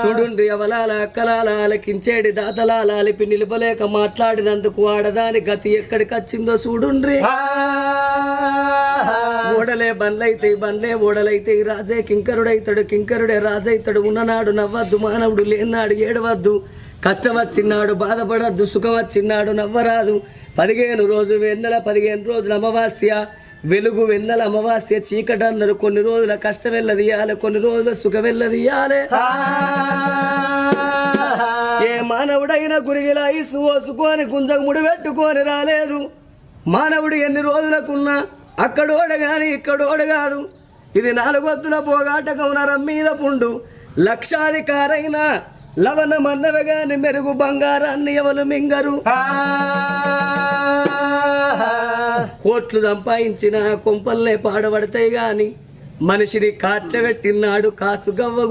చూడుండ్రి అవలాల అక్కలాల ఆలకించేడి దాతలాల అలిపి నిలబలేక మాట్లాడినందుకు ఆడదాని గతి ఎక్కడికి వచ్చిందో చూడుండ్రి ఓడలే బండ్లే ఓడలైతే రాజే కింకరుడైతాడు కింకరుడే రాజైతాడు ఉన్ననాడు నవ్వద్దు మానవుడు లేనాడు ఏడవద్దు కష్టం వచ్చినాడు బాధపడద్దు సుఖం వచ్చినాడు నవ్వరాదు 15 రోజు వెన్నెల 15 రోజుల అమావాస్య వెలుగు వెన్నెల అమావాస్య చీకటి అన్నారు కొన్ని రోజుల కష్టం వెళ్ళదీయాలి కొన్ని రోజుల సుఖం వెళ్ళదీయాలి ఏ మానవుడైనా గురిగిలా ఇసు ఓసుకొని గుంజకు ముడి పెట్టుకొని రాలేదు మానవుడు ఎన్ని రోజులకున్నా అక్కడోడ గాని ఇక్కడోడ కాదు ఇది 4 వద్దుల పోగాటకం నరం మీద పుండు లక్షాధికారైన లవణ మన్నవగాని మెరుగు బంగారాన్ని ఎవరు మింగరు కోట్లు సంపాదించిన కొంపల్నే పాడబడతాయి గాని మనిషిని కాట్ల పెట్టినాడు కాసు గవ్వ